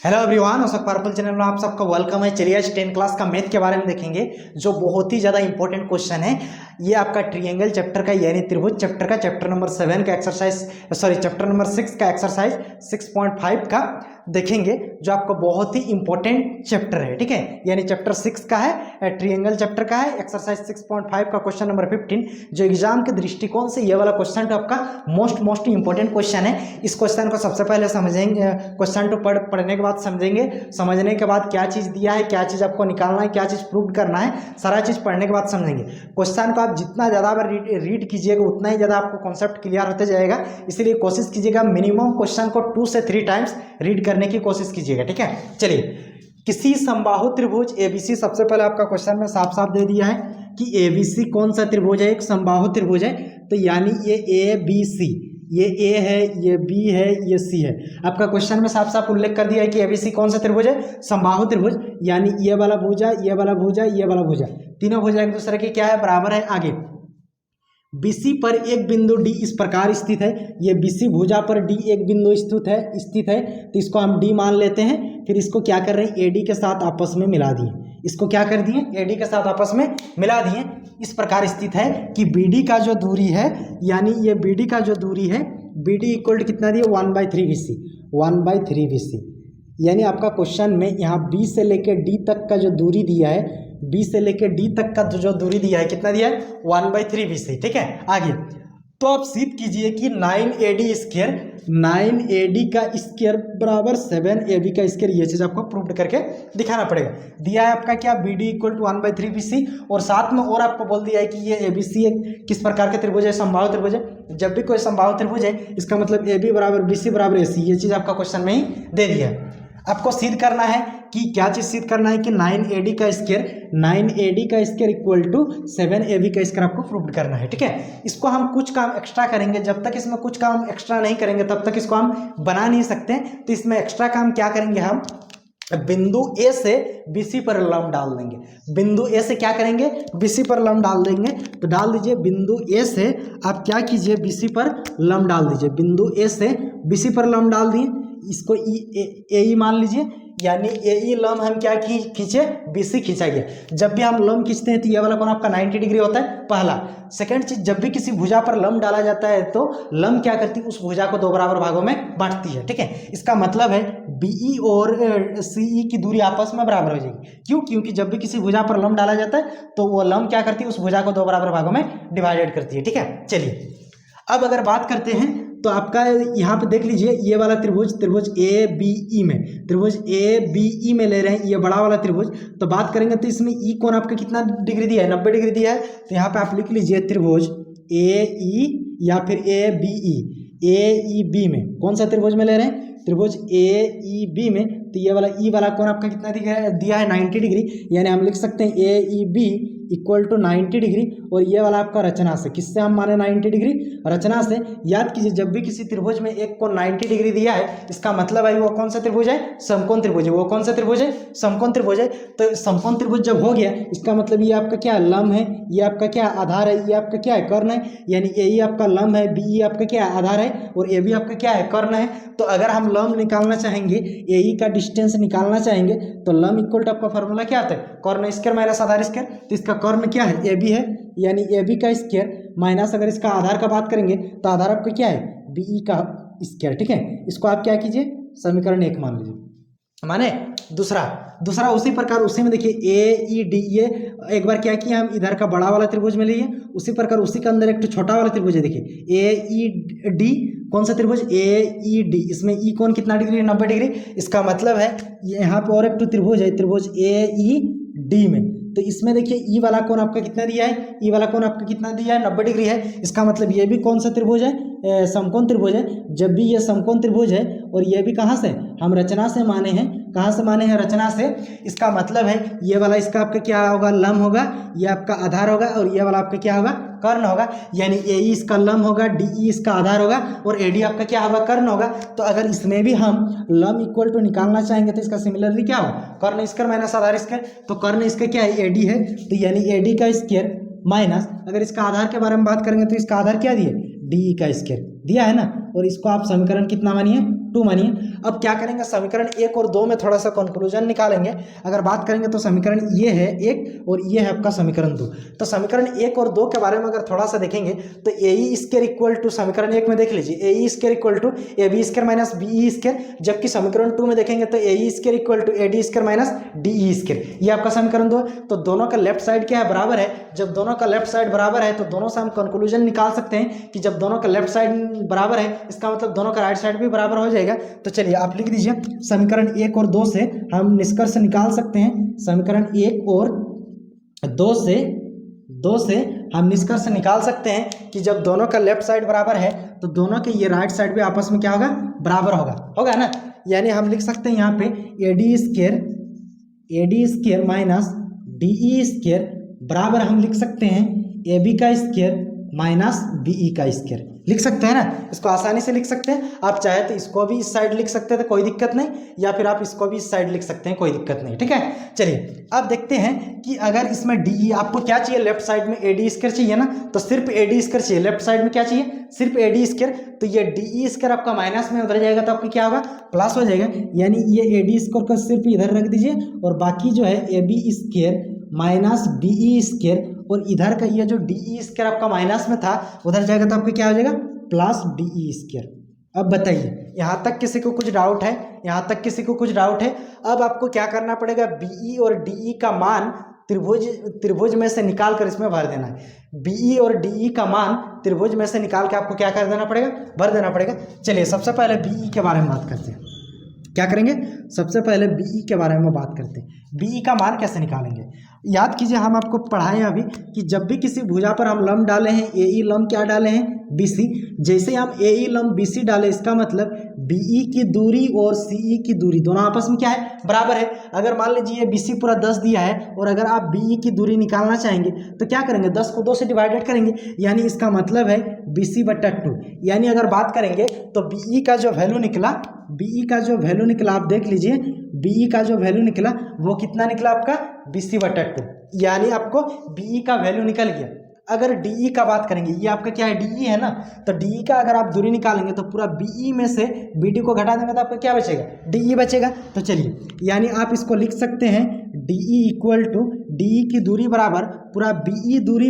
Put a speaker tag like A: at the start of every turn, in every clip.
A: Hello everyone, औसक purple channel में आप सबका वेलकम है। चलिए आज 10 क्लास का मैथ के बारे में देखेंगे जो बहुत ही ज़्यादा इंपॉर्टेंट क्वेश्चन है। ये आपका ट्रायंगल चैप्टर का यानी त्रिभुज चैप्टर का चैप्टर नंबर 7 का एक्सरसाइज चैप्टर नंबर 6 का एक्सरसाइज 6.5 का देखेंगे जो आपका बहुत ही इंपॉर्टेंट चैप्टर है। ठीक है, यानी चैप्टर 6 का है, ट्रायंगल चैप्टर का है, एक्सरसाइज 6.5 का क्वेश्चन नंबर 15 जो एग्जाम के दृष्टिकोण से ये वाला क्वेश्चन तो आपका मोस्ट इंपॉर्टेंट क्वेश्चन है। इस क्वेश्चन को सबसे पहले समझेंगे, क्वेश्चन तो पढ़ने के बाद समझेंगे, समझने के बाद क्या चीज़ दिया है, क्या चीज़ आपको निकालना है, क्या चीज़ प्रूव करना है, सारा चीज़ पढ़ने के बाद समझेंगे। क्वेश्चन को आप जितना ज़्यादा बार रीड कीजिएगा उतना ही ज़्यादा आपको कॉन्सेप्ट क्लियर होते जाएगा। इसीलिए कोशिश कीजिएगा मिनिमम क्वेश्चन को 2 से 3 टाइम्स रीड करने की कोशिश कीजिएगा। ठीक है, चलिए किसी समबाहु त्रिभुज एबीसी, सबसे पहले आपका क्वेश्चन में साफ साफ दे दिया है कि एबीसी कौन सा त्रिभुज है, एक समबाहु त्रिभुज है। तो यानी ये ए बी सी, ये ए है, ये बी है, ये सी है। आपका क्वेश्चन में साफ साफ उल्लेख कर दिया है कि एबीसी कौन सा त्रिभुज है, समबाहु त्रिभुज। यानी ये वाला भुजा, ये वाला भुजा, ये वाला भुजा, तीनों भुजा एक दूसरे के क्या है, बराबर है। आगे बीसी पर एक बिंदु डी इस प्रकार स्थित है, ये बीसी भुजा पर डी एक बिंदु स्थित है, तो इसको हम डी मान लेते हैं। फिर इसको क्या कर रहे हैं, एडी के साथ आपस में मिला दिए। इसको क्या कर दिए, एडी के साथ आपस में मिला दिए। इस प्रकार स्थित है कि बीडी का जो दूरी है, यानी ये बीडी का जो दूरी है, बीडी इक्वल कितना दिए, 1/3 BC, 1/3 BC। यानी आपका क्वेश्चन में यहाँ बी से लेकर डी तक का जो दूरी दिया है, बी से लेकर डी तक का जो दूरी दिया है, कितना दिया है, 1/3 BC। ठीक है, आगे तो आप सिद्ध कीजिए कि 9AD स्क्वायर, 9AD का स्क्वायर बराबर 7AB का स्क्वायर। ये चीज़ आपको प्रूव करके दिखाना पड़ेगा। दिया है आपका क्या, BD इक्वल टू 1/3 BC, और साथ में और आपको बोल दिया है कि ये ABC एक किस प्रकार का त्रिभुज है, समबाहु त्रिभुज है। जब भी कोई समबाहु त्रिभुज है इसका मतलब AB बराबर BC बराबर AC, ये चीज़ आपका क्वेश्चन में ही दे दिया है। आपको सिद्ध करना है कि क्या चीज़ सिद्ध करना है कि 9AD का स्क्वायर, 9AD का स्क्वायर इक्वल टू 7AB का स्क्वायर आपको प्रूव करना है। ठीक है, इसको हम कुछ काम एक्स्ट्रा करेंगे। जब तक इसमें कुछ काम एक्स्ट्रा नहीं करेंगे तब तक इसको हम बना नहीं सकते। तो इसमें एक्स्ट्रा काम क्या करेंगे, हम बिंदु ए से BC पर लंब डाल देंगे। बिंदु ए से क्या करेंगे, BC पर लंब डाल देंगे। तो डाल दीजिए बिंदु ए से, आप क्या कीजिए, BC पर लंब डाल दीजिए। बिंदु ए से BC पर लंब डाल दिए, इसको ए मान लीजिए। यानी ए लंब हम क्या खींचे, BC खींचा गया। जब भी हम लंब खींचते हैं तो ये वाला कोण आपका 90 डिग्री होता है, पहला। सेकंड चीज, जब भी किसी भुजा पर लंब डाला जाता है तो लंब क्या करती है, उस भुजा को 2 बराबर भागों में बांटती है। ठीक है, इसका मतलब है BE और CE की दूरी आपस में बराबर हो जाएगी। क्यों, क्योंकि जब भी किसी भुजा पर लंब डाला जाता है तो वो लंब क्या करती है, उस भुजा को 2 बराबर भागों में डिवाइडेड करती है। ठीक है, चलिए अब अगर बात करते हैं तो आपका यहाँ पे देख लीजिए, ये वाला त्रिभुज ABE में, त्रिभुज ABE में ले रहे हैं, ये बड़ा वाला त्रिभुज। तो बात करेंगे तो इसमें ई कोण आपका कितना डिग्री दिया है, 90 डिग्री दिया है। तो यहाँ पे आप लिख लीजिए त्रिभुज AE या फिर ABE, AEB में कौन सा त्रिभुज में ले रहे हैं, त्रिभुज AEB में। तो ये वाला ई वाला कोण आपका कितना दिया है, 90 डिग्री। यानी हम लिख सकते हैं AEB इक्वल टू 90 डिग्री। और ये वाला आपका रचना से, किससे हम माने 90 डिग्री, रचना से। याद कीजिए, जब भी किसी त्रिभुज में एक कोण 90 डिग्री दिया है इसका मतलब है वो कौन सा त्रिभुज है, समकोण त्रिभुज है। वो कौन सा त्रिभुज है, समकोण त्रिभुज है। तो समकोण त्रिभुज जब हो गया इसका मतलब ये आपका क्या, लंब है, ये आपका क्या, आधार है, ये आपका क्या है, कर्ण है। यानी AE आपका लंब है, BE आपका क्या है, आधार है, और AB आपका क्या है, कर्ण है। तो अगर हम लंब निकालना चाहेंगे, AE का डिस्टेंस निकालना चाहेंगे तो लंब इक्वल टू आपका फॉर्मूला क्या आता है, कर्ण स्क्वायर माइनस आधार स्क्वायर। तो इसका कर्ण क्या है, AB है। यानी AB का स्क्वायर माइनस, अगर इसका आधार का बात करेंगे तो आधार आपका क्या है, BE का स्क्वायर। ठीक है, इसको आप क्या कीजिए, समीकरण 1 मान लीजिए। माने दूसरा उसी प्रकार, उसी में देखिए AED, ये एक बार क्या किया, हम इधर का बड़ा वाला त्रिभुज में लिए, उसी प्रकार उसी के अंदर एक छोटा वाला त्रिभुज है। देखिए AED, कौन सा त्रिभुज, AED, इसमें ई कोण कितना डिग्री, 90 डिग्री। इसका मतलब है यहाँ पे और एक त्रिभुज है, त्रिभुज AED में। तो इसमें देखिए ई वाला कोण आपका कितना दिया है, ई वाला कोण आपका कितना दिया है, 90 डिग्री है। इसका मतलब ये भी कौन सा त्रिभुज है, समकोण त्रिभुज है। जब भी ये समकोण त्रिभुज है और ये भी कहाँ से, हम रचना से माने हैं, कहाँ से माने हैं, रचना से। इसका मतलब है ये वाला इसका आपका क्या होगा, लंब होगा, ये आपका आधार होगा, और ये वाला आपका क्या होगा, कर्ण होगा। यानी AE इसका लंब होगा, DE इसका आधार होगा, और AD आपका क्या होगा, कर्ण होगा। तो अगर इसमें भी हम लंब इक्वल टू निकालना चाहेंगे तो इसका सिमिलरली क्या होगा, कर्ण स्क्वायर माइनस आधार स्क्वायर। तो कर्ण इसका क्या है, AD है। तो यानी AD का स्क्वायर माइनस, अगर इसका आधार के बारे में बात करेंगे तो इसका आधार क्या दिए, DE का स्क्वायर दिया है ना। और इसको आप समीकरण कितना मानिए, 2 मानिए। अब क्या करेंगे, समीकरण 1 और 2 में थोड़ा सा कंक्लूजन निकालेंगे। अगर बात करेंगे तो समीकरण ये है 1 और ये है आपका समीकरण 2। तो समीकरण 1 और 2 के बारे में अगर थोड़ा सा देखेंगे तो A E square equal to, समीकरण 1 में देख लीजिए A E square equal to A B square minus B E square, जबकि समीकरण 2 में देखेंगे तो A E square equal to A D square minus D E square. ये आपका समीकरण 2। तो दोनों का लेफ्ट साइड क्या है, बराबर है। जब दोनों का लेफ्ट साइड बराबर है तो दोनों से हम कंक्लूजन निकाल सकते हैं कि जब दोनों का लेफ्ट साइड बराबर है इसका मतलब दोनों का राइट साइड भी बराबर हो जाएगा। तो चलिए आप लिख दीजिए, समीकरण 1 और 2 से हम निष्कर्ष निकाल सकते हैं। समीकरण 1 और 2 से हम निष्कर्ष निकाल सकते हैं कि जब दोनों का लेफ्ट साइड बराबर है तो दोनों के ये राइट साइड भी आपस में क्या होगा, बराबर होगा ना। यानी हम लिख सकते हैं यहाँ पे ए D square minus D E square बराबर हम लिख सकते हैं ए बी का स्क्वायर माइनस बी ई का स्क्वायर। लिख सकते हैं ना, इसको आसानी से लिख सकते हैं। आप चाहे तो इसको भी इस साइड लिख सकते हैं तो कोई दिक्कत नहीं, या फिर आप इसको भी इस साइड लिख सकते हैं, कोई दिक्कत नहीं। ठीक है, चलिए अब देखते हैं कि अगर इसमें डी, आपको क्या चाहिए, लेफ्ट साइड में ए डी स्क्वायर चाहिए ना, तो सिर्फ ए डी स्क्वायर चाहिए। लेफ्ट साइड में क्या चाहिए, सिर्फ ए डी स्क्वायर। तो ये डी ई स्क्वायर आपका माइनस में उधर जाएगा तो आपका क्या होगा, प्लस हो जाएगा। यानी ये ए डी स्क्वायर को सिर्फ इधर रख दीजिए और बाकी जो है A B square minus B E square, और इधर का ये जो डी ई स्क्वायर आपका माइनस में था उधर जाएगा तो आपका क्या हो जाएगा, प्लस डी ई स्क्वायर। अब बताइए, यहाँ तक किसी को कुछ डाउट है? यहाँ तक किसी को कुछ डाउट है? अब आपको क्या करना पड़ेगा, बीई और डीई का मान त्रिभुज में से निकाल कर इसमें भर देना है। बीई और डीई का मान त्रिभुज में से निकाल के आपको क्या कर देना पड़ेगा, भर देना पड़ेगा। चलिए सबसे पहले बीई के बारे में बात करते हैं। क्या करेंगे, सबसे पहले बीई के बारे में बात करते हैं। बीई का मान कैसे निकालेंगे, याद कीजिए, हम आपको पढ़ाएं अभी कि जब भी किसी भुजा पर हम लंब डाले हैं, ए ई लंब क्या डाले हैं, BC। जैसे हम ए ई लंब BC डाले, इसका मतलब BE की दूरी और CE की दूरी दोनों आपस में क्या है, बराबर है। अगर मान लीजिए BC पूरा 10 दिया है और अगर आप BE की दूरी निकालना चाहेंगे तो क्या करेंगे, 10 को 2 से डिवाइडेड करेंगे। यानी इसका मतलब है BC/2। यानी अगर बात करेंगे तो BE का जो वैल्यू निकला, आप देख लीजिए, BE का जो वैल्यू निकला वो कितना निकला आपका, BC/2। यानी आपको BE का वैल्यू निकल गया। अगर DE का बात करेंगे, ये आपका क्या है, DE है ना, तो DE का अगर आप दूरी निकालेंगे तो पूरा BE में से BD को घटा देंगे तो आपका क्या बचेगा, DE बचेगा। तो चलिए, यानी आप इसको लिख सकते हैं DE इक्वल टू DE की दूरी बराबर पूरा BE दूरी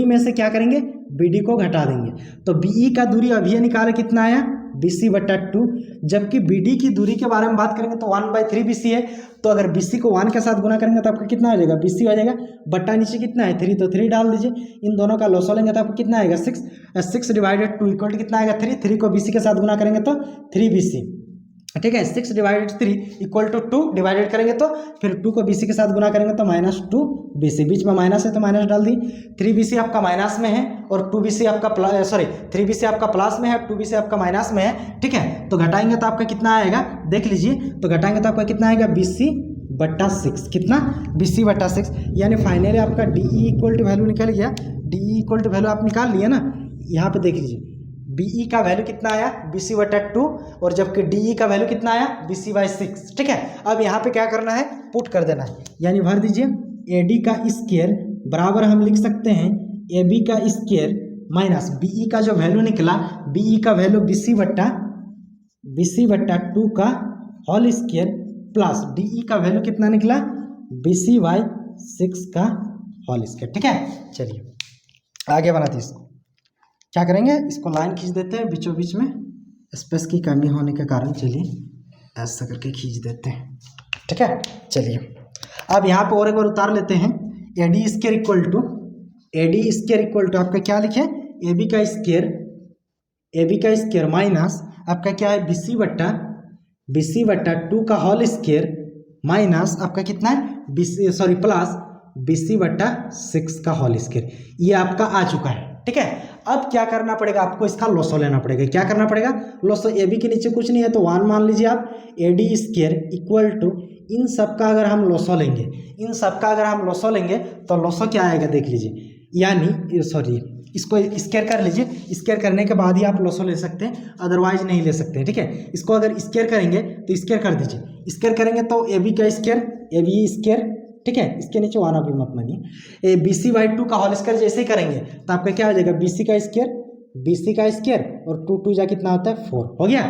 A: में से क्या करेंगे, BD को घटा देंगे। तो BE का दूरी अभी निकाले कितना आया, BC/2। जबकि BD की दूरी के बारे में बात करेंगे तो 1/3 BC है। तो अगर BC को 1 के साथ गुना करेंगे तो आपका कितना हो जाएगा, BC हो जाएगा। बट्टा नीचे कितना है, 3, तो 3 डाल दीजिए। इन दोनों का लॉस लेंगे तो आपको कितना आएगा, 6/2 इक्वल टू कितना आएगा, 3 को BC के साथ गुना करेंगे तो 3BC। ठीक है, 6/3 इक्वल टू 2 डिवाइडेड करेंगे तो फिर 2 को BC के साथ गुना करेंगे तो -2BC। बीच में माइनस है तो माइनस डाल दी। 3BC आपका माइनस में है और 2BC आपका 3BC आपका प्लस में है, 2BC आपका माइनस में है। ठीक है, तो घटाएंगे तो आपका कितना आएगा, देख लीजिए, तो घटाएंगे तो आपका कितना आएगा, BC/6। कितना, BC/6। यानी फाइनली आपका DE इक्वल टू वैल्यू निकल गया। DE इक्वल टू वैल्यू आप निकाल लिए ना, यहाँ पे देख लीजिए, BE का वैल्यू कितना आया, BC/2, और जबकि DE का वैल्यू कितना आया, BC/6। ठीक है, अब यहाँ पे क्या करना है, पुट कर देना है। यानी भर दीजिए AD का स्क्वायर बराबर हम लिख सकते हैं AB का स्क्वायर माइनस BE का जो वैल्यू निकला, BE का वैल्यू BC/2 का होल स्क्वायर प्लस DE का वैल्यू कितना निकला, BC/6 का होल स्क्वायर। ठीक है, चलिए आगे बनाते हैं। इसको क्या करेंगे, इसको लाइन खींच देते हैं बीचों बीच में, स्पेस की कमी होने के कारण। चलिए ऐसा करके खींच देते हैं। ठीक है, चलिए अब यहाँ पे और एक बार उतार लेते हैं। AD स्क्वायर इक्वल टू आपका क्या लिखे, AB का स्क्वायर माइनस आपका क्या है, BC/2 का होल स्क्वायर माइनस आपका कितना है, प्लस BC/6 का होल स्क्वायर। ये आपका आ चुका है। ठीक है, अब क्या करना पड़ेगा, आपको इसका लॉसो लेना पड़ेगा। क्या करना पड़ेगा, लॉसो। AB के नीचे कुछ नहीं है तो 1 मान लीजिए आप। AD स्क्वायर इक्वल टू इन सब का अगर हम लॉसो लेंगे, तो लॉसो क्या आएगा, देख लीजिए। यानी इसको स्क्वायर कर लीजिए। स्क्वायर करने के बाद ही आप लॉसो ले सकते हैं, अदरवाइज नहीं ले सकते। ठीक है, इसको अगर स्क्वायर करेंगे तो स्क्वायर कर दीजिए। स्क्वायर करेंगे तो AB का स्क्वायर, ठीक है, इसके नीचे 1 अभी मत मानिए। BC/2 का होल स्क्वायर जैसे ही करेंगे तो आपका क्या हो जाएगा, BC का स्क्वायर BC का स्क्वायर और 2 2 जा कितना होता है 4 हो गया।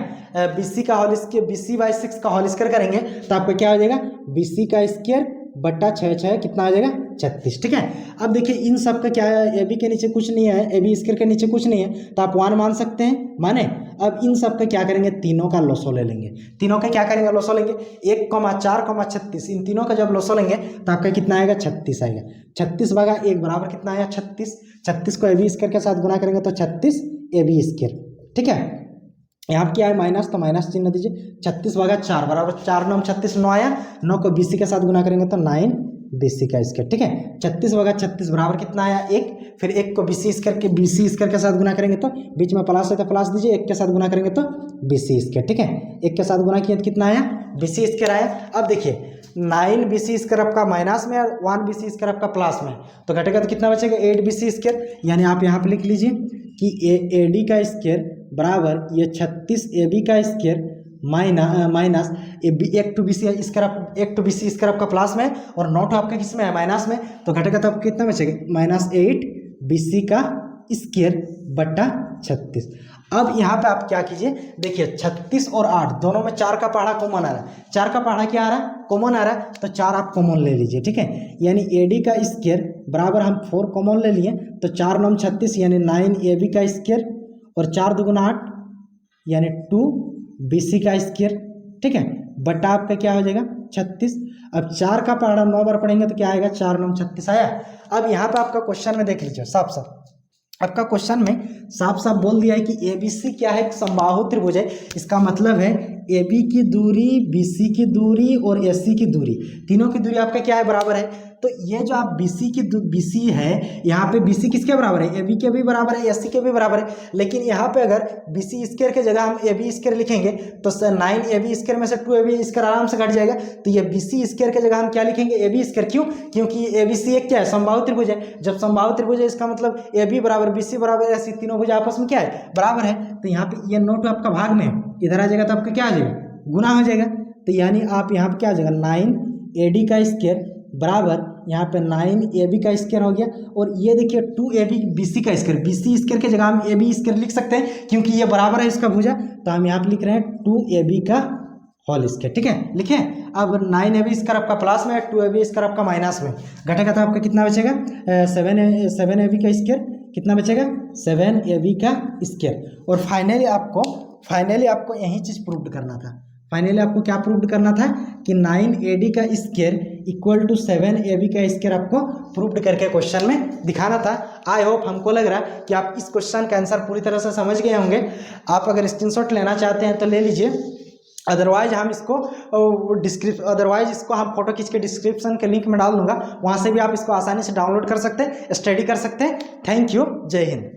A: BC का होल स्क्वायर BC/6 का होल स्क्वायर करेंगे तो आपका क्या हो जाएगा BC का स्क्वायर बट्टा 6 6 कितना हो जाएगा 36। ठीक है, अब देखिए इन सब का क्या है, AB के नीचे कुछ नहीं है, AB स्क्वायर के नीचे कुछ नहीं है तो आप 1 मान सकते हैं, माने। अब इन सब का क्या करेंगे, तीनों का लोसो ले लेंगे। तीनों का क्या करेंगे, लोसो लेंगे। 1, 4, 36 इन तीनों का जब लोसो लेंगे तो आपका कितना आएगा 36 आएगा। 36 भागा 1 बराबर कितना आया 36। 36 को AB स्क्वायर के साथ गुना करेंगे तो 36 AB स्क्वायर। ठीक है, यहाँ पर क्या है माइनस, तो माइनस चिन्ह दीजिए। 36 भागा 4 बराबर 4 9 36 9 आया। 9 को BC के साथ गुना करेंगे तो 9 BC का स्क्वायर। ठीक है, 36 भागा 36 बराबर कितना आया 1। फिर 1 को BC स्क्वायर के साथ गुना करेंगे तो बीच में प्लस है तो प्लस दीजिए, 1 के साथ गुना करेंगे तो BC स्क्वायर। ठीक है, 1 के साथ गुना किया तो कितना आया BC स्क्वायर आया। अब देखिए 9 BC स्क्वायर आपका माइनस में और 1 BC स्क्वायर आपका प्लस में, तो घटेगा तो कितना बचेगा 8 BC स्क्वायर। यानी आप यहाँ पे लिख लीजिए कि AD का स्क्वायर बराबर ये 36 AB का square minus 1 two BC square आपका प्लस में और नॉट आपका किस में है माइनस में, तो घटेगा तो आपको कितना बचेगा -8 BC का स्क्वायर बट्टा 36। अब यहाँ पे आप क्या कीजिए, देखिए 36 और 8 दोनों में 4 का पहाड़ा कॉमन आ रहा है। 4 का पहाड़ा क्या आ रहा है, कॉमन आ रहा है, तो 4 आप कॉमन ले लीजिए। ठीक है, यानी AD का स्क्वायर बराबर हम 4 कॉमन ले लिए तो 4 9 36 यानी 9 AB का स्क्वायर और 4 2 8 यानी 2 BC का स्क्वायर। ठीक है, बटा आपका क्या हो जाएगा 36। अब 4 का पहाड़ा 9 बार पढ़ेंगे तो क्या आएगा 4 9 36 आया। अब यहाँ पे आपका क्वेश्चन में देख लीजिए साफ साफ, आपका क्वेश्चन में साफ साफ बोल दिया है कि ABC क्या है, एक समबाहु त्रिभुज है। इसका मतलब है AB की दूरी, BC की दूरी और AC की दूरी, तीनों की दूरी आपका क्या है बराबर है। तो ये जो आप BC है, यहाँ पे BC किसके बराबर है, AB के भी बराबर है, AC के भी बराबर है। लेकिन यहाँ पे अगर BC स्क्वायर के जगह हम AB स्क्वायर लिखेंगे तो 9 AB स्क्वायर में से 2 AB स्क्वायर आराम से घट जाएगा। तो ये BC स्क्वायर के जगह हम क्या लिखेंगे AB स्क्वायर। क्यों, क्योंकि ABC एक क्या है समबाहु त्रिभुज है। जब समबाहु त्रिभुज है इसका मतलब AB बराबर BC बराबर AC तीनों भुज आपस में क्या है बराबर है। तो यहाँ पे ये नोट आपका भाग में इधर आ जाएगा तो आपका क्या आ जाएगा गुना हो जाएगा। तो यानी आप यहाँ पे क्या आ जाएगा 9 AD का स्क्वायर बराबर यहाँ पे 9 AB का स्क्वायर हो गया। और ये देखिए 2 AB BC का स्क्वायर, BC स्क्वायर के जगह हम AB स्क्वायर लिख सकते हैं क्योंकि ये बराबर है इसका भुजा। तो हम यहाँ पे लिख रहे हैं 2 AB का होल स्क्वायर। ठीक है, लिखे। अब 9 AB स्क्वायर आपका प्लस में, 2 AB स्क्वायर आपका माइनस में, घटेगा तो आपका कितना बचेगा 7 AB का स्क्वायर। कितना बचेगा 7 AB का स्क्वायर। और फाइनली आपको यही चीज़ प्रूव करना था। फाइनली आपको क्या प्रूव करना था कि 9 AD का स्क्वायर इक्वल टू 7 AB का स्क्वायर आपको प्रूव करके क्वेश्चन में दिखाना था। आई होप हमको लग रहा है कि आप इस क्वेश्चन का आंसर पूरी तरह से समझ गए होंगे। आप अगर स्क्रीनशॉट लेना चाहते हैं तो ले लीजिए, अदरवाइज इसको हम फोटो खींच के डिस्क्रिप्शन के लिंक में डाल दूंगा, वहाँ से भी आप इसको आसानी से डाउनलोड कर सकते हैं, स्टडी कर सकते हैं। थैंक यू, जय हिंद।